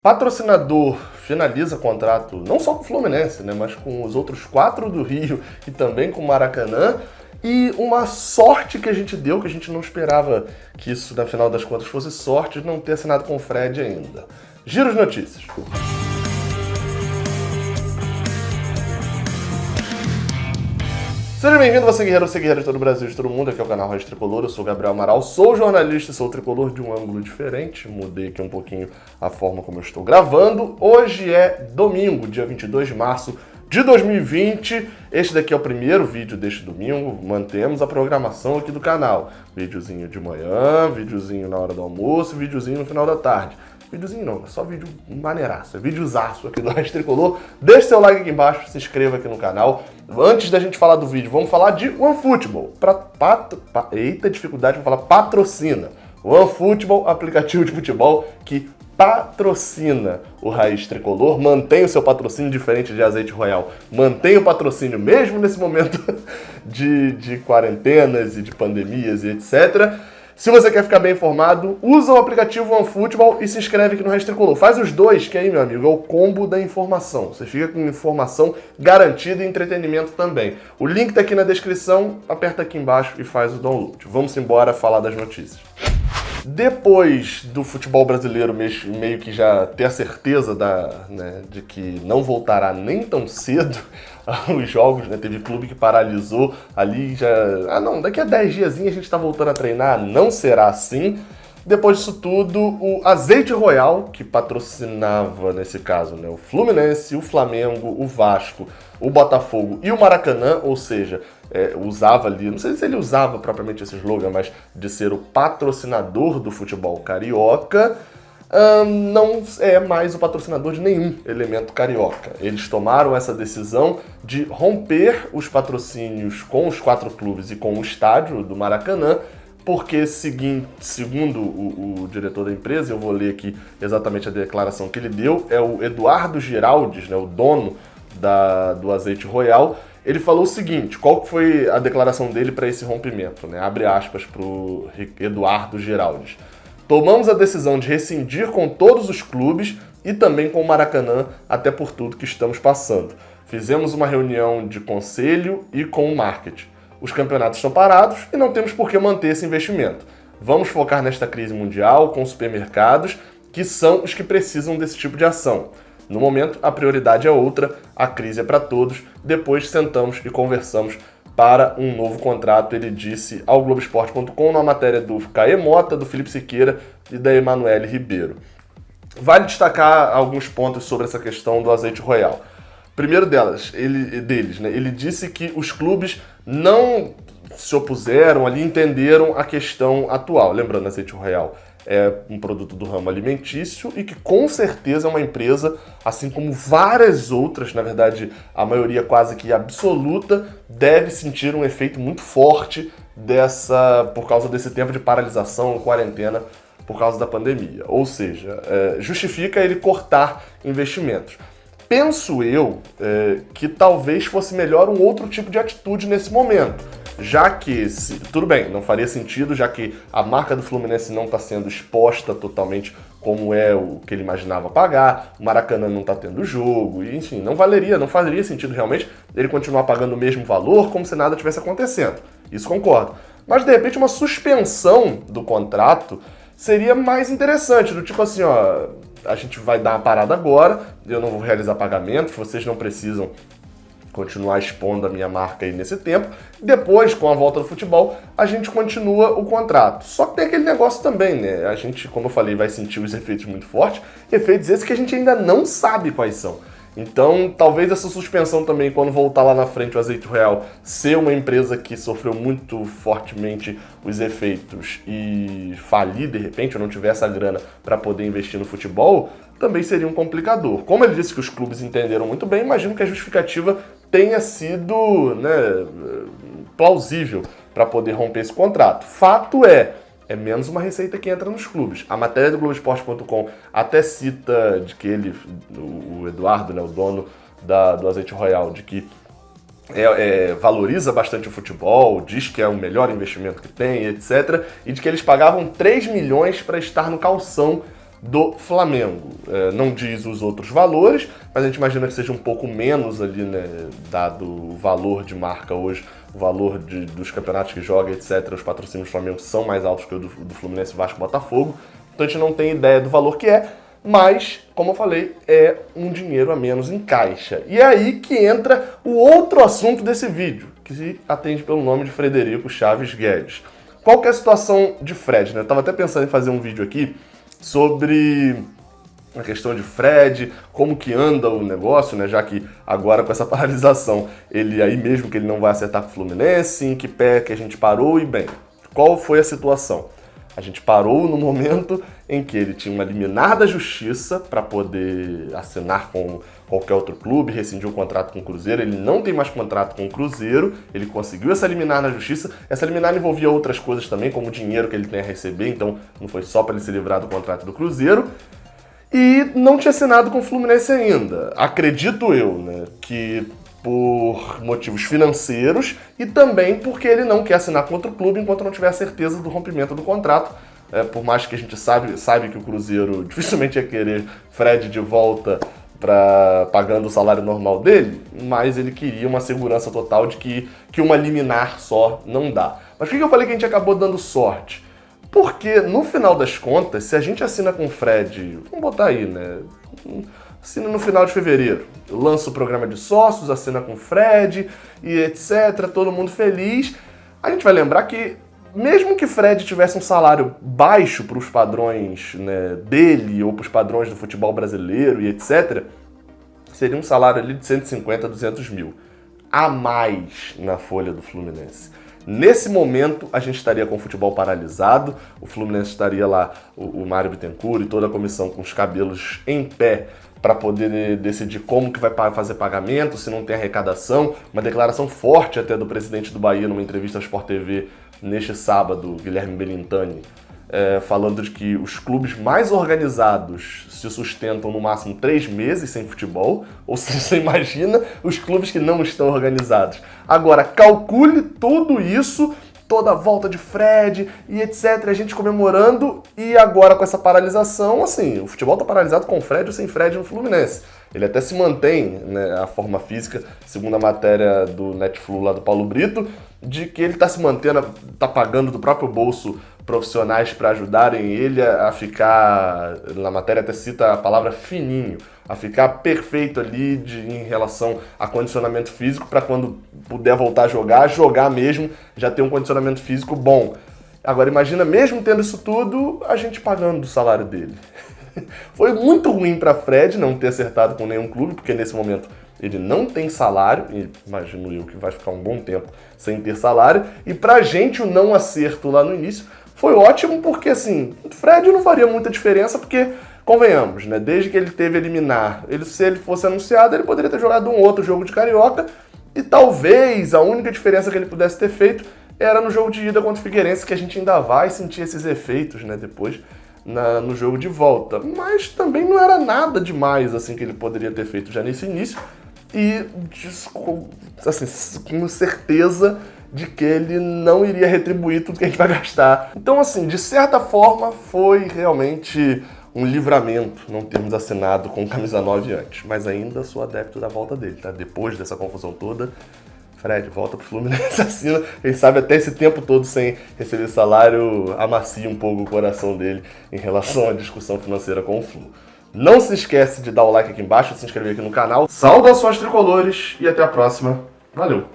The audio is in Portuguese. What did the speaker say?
Patrocinador finaliza contrato não só com o Fluminense, né, mas com os outros 4 do Rio e também com o Maracanã. E uma sorte que a gente deu, que a gente não esperava que isso, na final das contas, fosse sorte de não ter assinado com o Fred ainda. Giro de notícias. Seja bem-vindo, você guerreiro de todo o Brasil e de todo mundo. Aqui é o canal Raiz Tricolor, eu sou o Gabriel Amaral, sou jornalista e sou tricolor de um ângulo diferente. Mudei aqui um pouquinho a forma como eu estou gravando. Hoje é domingo, dia 22 de março de 2020. Este daqui é o primeiro vídeo deste domingo. Mantemos a programação aqui do canal. Videozinho de manhã, videozinho na hora do almoço, videozinho no final da tarde. Videozinho não, é só vídeo maneiraço, é videozaço aqui do Raiz Tricolor. Deixe seu like aqui embaixo, se inscreva aqui no canal. Antes da gente falar do vídeo, vamos falar de OneFootball. Eita, dificuldade para falar patrocina. OneFootball, aplicativo de futebol que patrocina o Raiz Tricolor, mantém o seu patrocínio diferente de Azeite Royal, mantém o patrocínio mesmo nesse momento de quarentenas e de pandemias e etc. Se você quer ficar bem informado, usa o aplicativo OneFootball e se inscreve aqui no Raiz Tricolor. Faz os dois, que aí, meu amigo, é o combo da informação. Você fica com informação garantida e entretenimento também. O link tá aqui na descrição, aperta aqui embaixo e faz o download. Vamos embora falar das notícias. Depois do futebol brasileiro meio que já ter a certeza de que não voltará nem tão cedo os jogos, né? Teve clube que paralisou ali já... daqui a 10 diazinhos a gente tá voltando a treinar, não será assim. Depois disso tudo, o Azeite Royal, que patrocinava, nesse caso, né, o Fluminense, o Flamengo, o Vasco, o Botafogo e o Maracanã, ou seja, usava ali, não sei se ele usava propriamente esse slogan, mas de ser o patrocinador do futebol carioca, não é mais o patrocinador de nenhum elemento carioca. Eles tomaram essa decisão de romper os patrocínios com os 4 clubes e com o estádio do Maracanã, porque, segundo o diretor da empresa, eu vou ler aqui exatamente a declaração que ele deu, é o Eduardo Giraldes, né, o dono do Azeite Royal. Ele falou o seguinte, qual foi a declaração dele para esse rompimento, né? Abre aspas para o Eduardo Giraldes. Tomamos a decisão de rescindir com todos os clubes e também com o Maracanã, até por tudo que estamos passando. Fizemos uma reunião de conselho e com o marketing. Os campeonatos estão parados e não temos por que manter esse investimento. Vamos focar nesta crise mundial com os supermercados, que são os que precisam desse tipo de ação. No momento, a prioridade é outra, a crise é para todos. Depois sentamos e conversamos para um novo contrato, ele disse ao Globoesporte.com, numa matéria do Caê Mota, do Felipe Siqueira e da Emanuele Ribeiro. Vale destacar alguns pontos sobre essa questão do Azeite Royal. Primeiro deles, ele disse que os clubes não se opuseram ali, entenderam a questão atual. Lembrando, Azeite Royal é um produto do ramo alimentício e que com certeza é uma empresa, assim como várias outras, na verdade a maioria quase que absoluta, deve sentir um efeito muito forte por causa desse tempo de paralisação, quarentena, por causa da pandemia. Ou seja, justifica ele cortar investimentos. Penso eu que talvez fosse melhor um outro tipo de atitude nesse momento, já que, tudo bem, não faria sentido, já que a marca do Fluminense não está sendo exposta totalmente como é o que ele imaginava pagar, o Maracanã não está tendo jogo, e enfim, não faria sentido realmente ele continuar pagando o mesmo valor como se nada tivesse acontecendo, isso concordo. Mas de repente uma suspensão do contrato seria mais interessante, do tipo assim, a gente vai dar uma parada agora, eu não vou realizar pagamentos, vocês não precisam continuar expondo a minha marca aí nesse tempo. Depois, com a volta do futebol, a gente continua o contrato. Só que tem aquele negócio também, né? A gente, como eu falei, vai sentir os efeitos muito fortes, efeitos esses que a gente ainda não sabe quais são. Então, talvez essa suspensão também, quando voltar lá na frente o Azeite Royal, ser uma empresa que sofreu muito fortemente os efeitos e falir de repente, ou não tiver essa grana para poder investir no futebol, também seria um complicador. Como ele disse que os clubes entenderam muito bem, imagino que a justificativa tenha sido, plausível para poder romper esse contrato. Fato é menos uma receita que entra nos clubes. A matéria do Globoesporte.com até cita de que o Eduardo, né, o dono do Azeite Royal, de que valoriza bastante o futebol, diz que é o melhor investimento que tem, etc. E de que eles pagavam 3 milhões para estar no calção do Flamengo. Não diz os outros valores, mas a gente imagina que seja um pouco menos ali, né, dado o valor de marca hoje, o valor dos campeonatos que joga, etc. Os patrocínios do Flamengo são mais altos que o do Fluminense, Vasco e Botafogo. Então a gente não tem ideia do valor que é, mas, como eu falei, é um dinheiro a menos em caixa. E é aí que entra o outro assunto desse vídeo, que se atende pelo nome de Frederico Chaves Guedes. Qual que é a situação de Fred, né? Eu tava até pensando em fazer um vídeo aqui sobre a questão de Fred, como que anda o negócio, né? Já que agora com essa paralisação, ele aí mesmo que ele não vai acertar com o Fluminense, em que pé que a gente parou e bem, qual foi a situação? A gente parou no momento em que ele tinha uma liminar da justiça para poder assinar com qualquer outro clube, rescindiu o contrato com o Cruzeiro, ele não tem mais contrato com o Cruzeiro, ele conseguiu essa liminar na justiça, essa liminar envolvia outras coisas também, como o dinheiro que ele tem a receber, então não foi só para ele se livrar do contrato do Cruzeiro, e não tinha assinado com o Fluminense ainda. Acredito eu, né, que por motivos financeiros e também porque ele não quer assinar com outro clube enquanto não tiver a certeza do rompimento do contrato. Por mais que a gente sabe que o Cruzeiro dificilmente ia querer Fred de volta pagando o salário normal dele, mas ele queria uma segurança total de que uma liminar só não dá. Mas por que eu falei que a gente acabou dando sorte? Porque, no final das contas, se a gente assina com o Fred, vamos botar aí, né? Assina no final de fevereiro, lança o programa de sócios, assina com o Fred e etc, todo mundo feliz. A gente vai lembrar que, mesmo que Fred tivesse um salário baixo para os padrões, né, dele ou para os padrões do futebol brasileiro e etc, seria um salário ali de 150, 200 mil a mais na folha do Fluminense. Nesse momento, a gente estaria com o futebol paralisado, o Fluminense estaria lá, o Mário Bittencourt e toda a comissão com os cabelos em pé para poder decidir como que vai fazer pagamento, se não tem arrecadação. Uma declaração forte até do presidente do Bahia numa entrevista à Sport TV neste sábado, Guilherme Belintani, falando de que os clubes mais organizados se sustentam no máximo 3 meses sem futebol, ou seja, você imagina os clubes que não estão organizados. Agora, calcule tudo isso, toda a volta de Fred e etc, a gente comemorando, e agora com essa paralisação, assim, o futebol tá paralisado com Fred ou sem Fred no Fluminense. Ele até se mantém, né, a forma física, segundo a matéria do Netflu lá do Paulo Brito, de que ele tá se mantendo, tá pagando do próprio bolso profissionais para ajudarem ele a ficar, na matéria até cita a palavra fininho, a ficar perfeito ali em relação a condicionamento físico para quando puder voltar a jogar mesmo, já ter um condicionamento físico bom. Agora imagina, mesmo tendo isso tudo, a gente pagando o salário dele. Foi muito ruim para Fred não ter acertado com nenhum clube, porque nesse momento ele não tem salário, e imagino eu que vai ficar um bom tempo sem ter salário, e pra gente o não acerto lá no início foi ótimo porque, assim, o Fred não faria muita diferença porque, convenhamos, né, desde que ele teve a liminar, se ele fosse anunciado, ele poderia ter jogado um outro jogo de Carioca e talvez a única diferença que ele pudesse ter feito era no jogo de ida contra o Figueirense, que a gente ainda vai sentir esses efeitos, né, depois no jogo de volta. Mas também não era nada demais, assim, que ele poderia ter feito já nesse início e, assim, com certeza de que ele não iria retribuir tudo que a gente vai gastar. Então, assim, de certa forma, foi realmente um livramento não termos assinado com camisa 9 antes. Mas ainda sou adepto da volta dele, tá? Depois dessa confusão toda, Fred, volta pro Fluminense, assina. Quem sabe até esse tempo todo sem receber salário, amacia um pouco o coração dele em relação à discussão financeira com o Flu. Não se esquece de dar o like aqui embaixo, de se inscrever aqui no canal. Saudações tricolores e até a próxima. Valeu!